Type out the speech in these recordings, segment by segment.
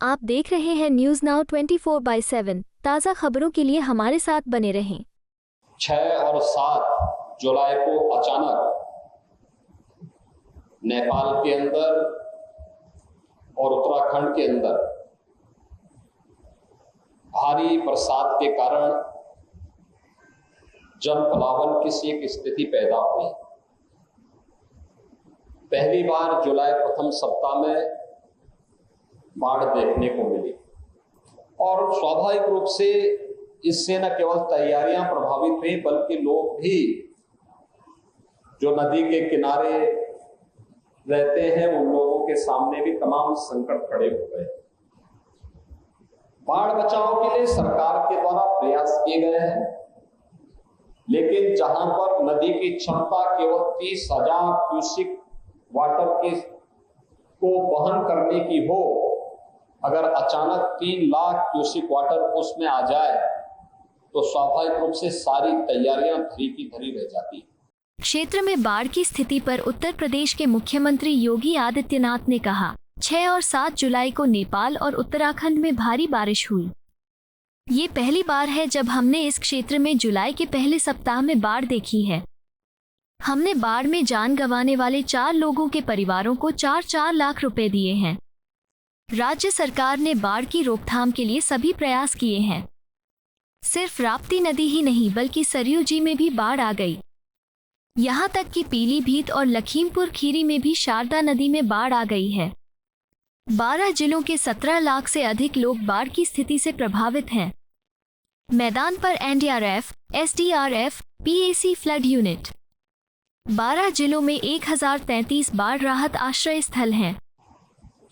आप देख रहे हैं न्यूज नाउ 24/7। ताज़ा खबरों के लिए हमारे साथ बने रहें। 6 और 7 जुलाई को अचानक नेपाल के अंदर और उत्तराखंड के अंदर भारी बरसात के कारण जल प्लावन की सी एक स्थिति पैदा हुई। पहली बार जुलाई प्रथम सप्ताह में बाढ़ देखने को मिली और स्वाभाविक रूप से इससे न केवल तैयारियां प्रभावित हुई बल्कि लोग भी जो नदी के किनारे रहते हैं उन लोगों के सामने भी तमाम संकट खड़े हो गए। बाढ़ बचाव के लिए सरकार के द्वारा प्रयास किए गए हैं, लेकिन जहां पर नदी की क्षमता केवल 30,000 क्यूसिक वाटर के को वहन करने की हो, अगर अचानक 3 लाख क्यूसिक वाटर उसमें आ जाए तो स्वाभाविक रूप से सारी तैयारियां धरी की धरी रह जाती। क्षेत्र में बाढ़ की स्थिति पर उत्तर प्रदेश के मुख्यमंत्री योगी आदित्यनाथ ने कहा, 6 और 7 जुलाई को नेपाल और उत्तराखंड में भारी बारिश हुई। ये पहली बार है जब हमने इस क्षेत्र में जुलाई के पहले सप्ताह में बाढ़ देखी है। हमने बाढ़ में जान गंवाने वाले 4 लोगों के परिवारों को 4-4 लाख रुपए दिए हैं। राज्य सरकार ने बाढ़ की रोकथाम के लिए सभी प्रयास किए हैं। सिर्फ राप्ती नदी ही नहीं बल्कि सरयू जी में भी बाढ़ आ गई। यहाँ तक कि पीलीभीत और लखीमपुर खीरी में भी शारदा नदी में बाढ़ आ गई है। 12 जिलों के 17 लाख से अधिक लोग बाढ़ की स्थिति से प्रभावित हैं। मैदान पर NDRF, SDRF, PAC flood unit. 12 जिलों में 1033 बाढ़ राहत आश्रय स्थल हैं।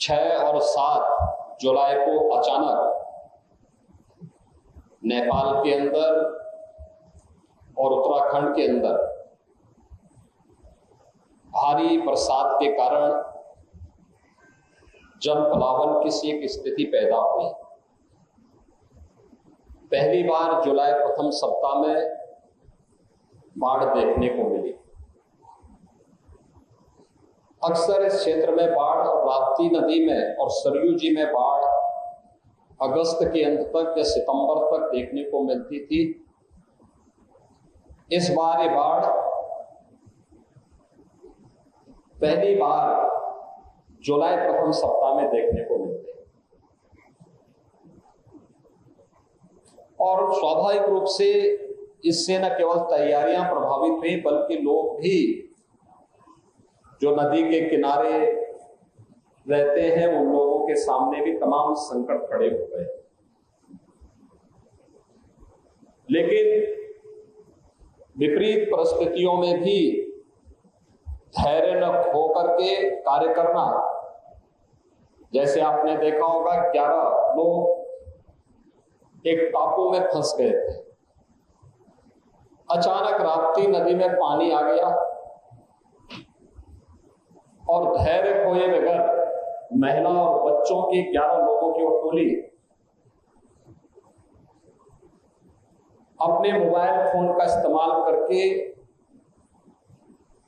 6 और 7 जुलाई को अचानक नेपाल के अंदर और उत्तराखंड के अंदर भारी बरसात के कारण जल प्लावन की सी एक स्थिति पैदा हुई। पहली बार जुलाई प्रथम सप्ताह में बाढ़ देखने को मिली। अक्सर इस क्षेत्र में बाढ़ और राप्ती नदी में और सरयू जी में बाढ़ अगस्त के अंत तक या सितंबर तक देखने को मिलती थी। इस बार ये बाढ़ पहली बार जुलाई प्रथम सप्ताह में देखने को मिलती है और स्वाभाविक रूप से इससे न केवल तैयारियां प्रभावित हुई बल्कि लोग भी जो नदी के किनारे रहते हैं उन लोगों के सामने भी तमाम संकट खड़े हो गए। लेकिन विपरीत परिस्थितियों में भी धैर्य न खो करके कार्य करना। जैसे आपने देखा होगा 11 लोग एक टापू में फंस गए थे। अचानक राप्ती नदी में पानी आ गया और धैर्य खोए बगैर महिला और बच्चों की 11 लोगों की टोली अपने मोबाइल फोन का इस्तेमाल करके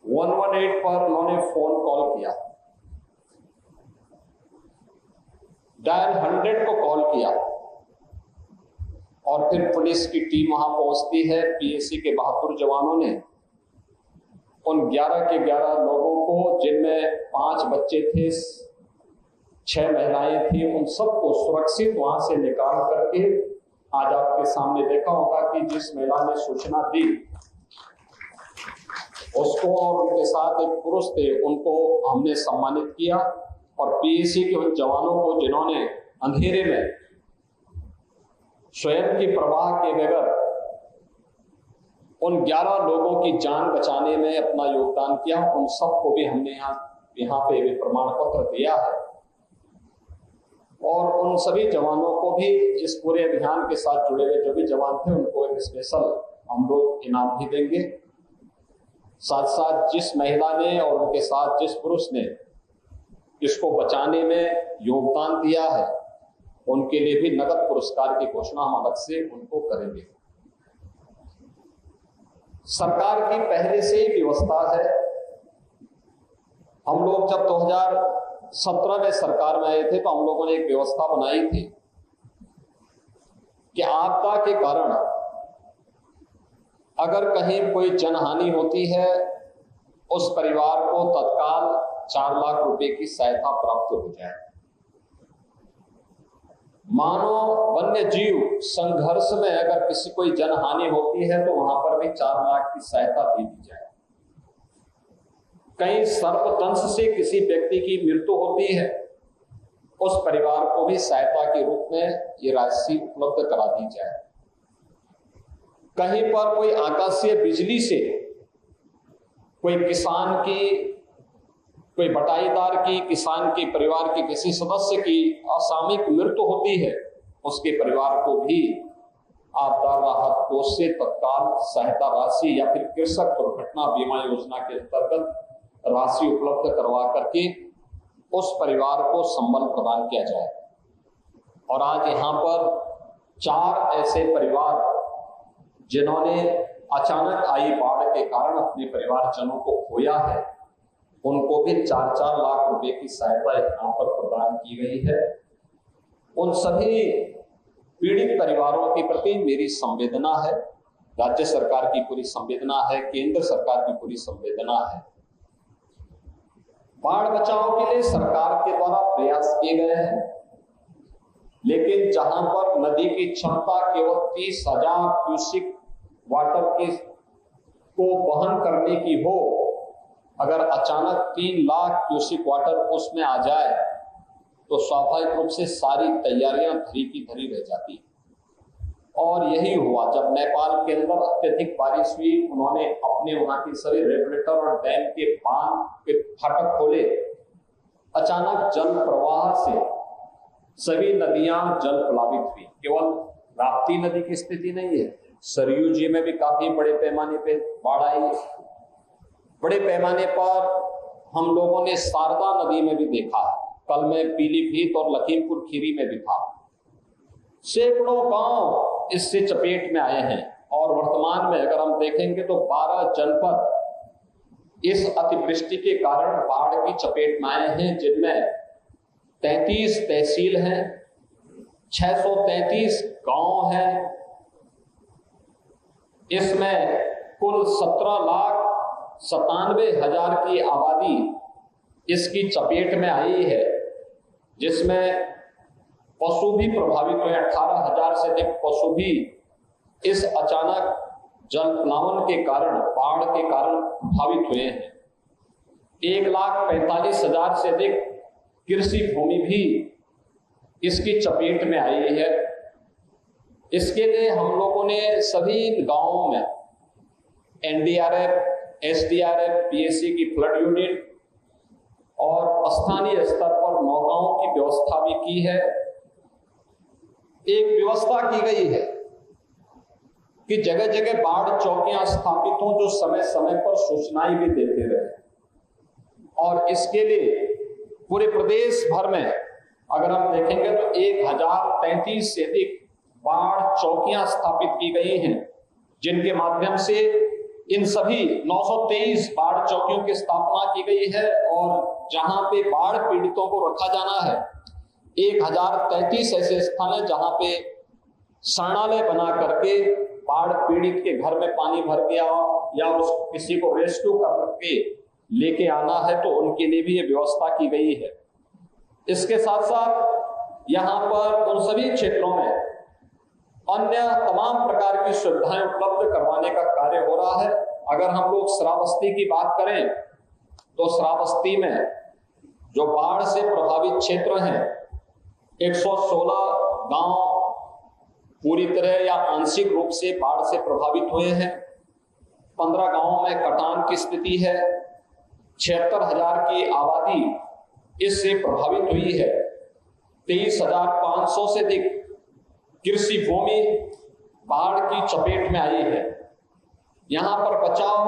118 पर उन्होंने फोन कॉल किया, डायल 100 को कॉल किया और फिर पुलिस की टीम वहां पहुंचती है। पीएसी के बहादुर जवानों ने उन 11 के 11 लोगों को, जिनमें 5 बच्चे थे, 6 महिलाएं थी, उन सबको सुरक्षित वहां से निकाल करके आज आपके सामने देखा होगा कि जिस महिला ने सूचना दी उसको और उनके साथ एक पुरुष थे, उनको हमने सम्मानित किया और पीएसी के उन जवानों को जिन्होंने अंधेरे में स्वयं की परवाह के बगैर उन 11 लोगों की जान बचाने में अपना योगदान किया, उन सबको भी हमने यहाँ पे भी प्रमाण पत्र दिया है और उन सभी जवानों को भी इस पूरे अभियान के साथ जुड़े हुए जो भी जवान थे उनको एक स्पेशल हम लोग इनाम भी देंगे। साथ साथ जिस महिला ने और उनके साथ जिस पुरुष ने इसको बचाने में योगदान दिया है उनके लिए भी नगद पुरस्कार की घोषणा हम अलग से उनको करेंगे। सरकार की पहले से ही व्यवस्था है। हम लोग जब 2017 में सरकार में आए थे तो हम लोगों ने एक व्यवस्था बनाई थी कि आपदा के कारण अगर कहीं कोई जनहानि होती है उस परिवार को तत्काल 4 लाख रुपए की सहायता प्राप्त हो जाए। मानो वन्य जीव संघर्ष में अगर किसी कोई जनहानि होती है तो वहां पर भी 4 लाख की सहायता दे दी जाए। कहीं सर्पदंश से किसी व्यक्ति की मृत्यु होती है उस परिवार को भी सहायता के रूप में ये राशि उपलब्ध करा दी जाए। कहीं पर कोई आकाशीय बिजली से कोई किसान की, कोई बटाईदार की, किसान के परिवार के किसी सदस्य की असामयिक मृत्यु होती है उसके परिवार को भी आपदा राहत कोष से तत्काल सहायता राशि या फिर कृषक दुर्घटना बीमा योजना के अंतर्गत राशि उपलब्ध करवा करके उस परिवार को संबल प्रदान किया जाए। और आज यहाँ पर 4 ऐसे परिवार जिन्होंने अचानक आई बाढ़ के कारण अपने परिवारजनों को खोया है, उनको भी 4-4 लाख रुपए की सहायता यहाँ पर प्रदान की गई है। उन सभी पीड़ित परिवारों के प्रति मेरी संवेदना है, राज्य सरकार की पूरी संवेदना है, केंद्र सरकार की पूरी संवेदना है। बाढ़ बचाव के लिए सरकार के द्वारा प्रयास किए गए हैं, लेकिन जहां पर नदी की क्षमता केवल 30,000 क्यूसिक वाटर को वहन करने की हो, अगर अचानक 3 लाख क्यूसिक वाटर उसमें आ जाए तो स्वाभाविक रूप से सारी तैयारियां धरी की धरी रह जाती। और यही हुआ जब नेपाल के अंदर अत्यधिक बारिश हुई, उन्होंने अपने वहां के सभी रेगुलेटर और डैम के बांध के फाटक खोले। अचानक जल प्रवाह से सभी नदियां जल प्लावित हुई। केवल राप्ती नदी की स्थिति नहीं है, सरयू जी में भी काफी बड़े पैमाने पे बाढ़ आई। बड़े पैमाने पर हम लोगों ने शारदा नदी में भी देखा, कल में पीलीभीत और लखीमपुर खीरी में भी था। सैकड़ों गांव इससे चपेट में आए हैं और वर्तमान में अगर हम देखेंगे तो 12 जनपद इस अतिवृष्टि के कारण बाढ़ की चपेट में आए हैं, जिनमें 33 तहसील हैं, 633 गांव हैं। इसमें कुल 17,97,000 की आबादी इसकी चपेट में आई है, जिसमें पशु भी प्रभावित हुए। 18,000 से अधिक पशु भी इस अचानक जल प्लावन के कारण, बाढ़ के कारण प्रभावित हुए हैं। 1,45,000 से अधिक कृषि भूमि भी इसकी चपेट में आई है। इसके लिए हम लोगों ने सभी गांवों में एनडीआरएफ, एसडीआरएफ, पीएसी की फ्लड यूनिट और स्थानीय स्तर पर नौकाओं की व्यवस्था भी की है। एक व्यवस्था की गई है कि जगह जगह बाढ़ चौकियां स्थापित हों जो समय समय पर सूचनाएं भी देते रहे। और इसके लिए पूरे प्रदेश भर में अगर हम देखेंगे तो 1033 से अधिक बाढ़ चौकियां स्थापित की गई हैं, जिनके माध्यम से इन सभी 923 बाढ़ चौकियों की स्थापना की गई है। और जहां पे बाढ़ पीड़ितों को रखा जाना है, 1033 ऐसे स्थान है जहां पे शरणालय बना करके बाढ़ पीड़ित के घर में पानी भर गया या उस किसी को रेस्क्यू करके लेके आना है तो उनके लिए भी ये व्यवस्था की गई है। इसके साथ साथ यहाँ पर उन सभी क्षेत्रों में अन्य तमाम प्रकार की सुविधाएं उपलब्ध करवाने का कार्य हो रहा है। अगर हम लोग श्रावस्ती की बात करें तो श्रावस्ती में जो बाढ़ से प्रभावित क्षेत्र हैं, 116 गांव पूरी तरह या आंशिक रूप से बाढ़ से प्रभावित हुए हैं। 15 गांवों में कटान की स्थिति है। 76,000 की आबादी इससे प्रभावित हुई है। 23,500 से अधिक कृषि भूमि बाढ़ की चपेट में आई है। यहां पर बचाव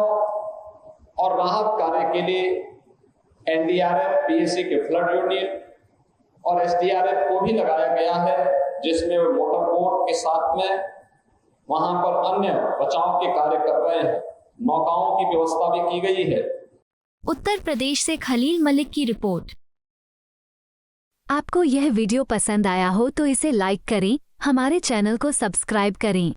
और राहत कार्य के लिए एनडीआरएफ, पीएसी के फ्लड यूनिट और एसडीआरएफ को भी लगाया गया है, जिसमें मोटर बोट के साथ में वहां पर अन्य बचाव के कार्य कर रहे हैं। नौकाओं की व्यवस्था भी की गई है। उत्तर प्रदेश से खलील मलिक की रिपोर्ट। आपको यह वीडियो पसंद आया हो तो इसे लाइक करें, हमारे चैनल को सब्सक्राइब करें।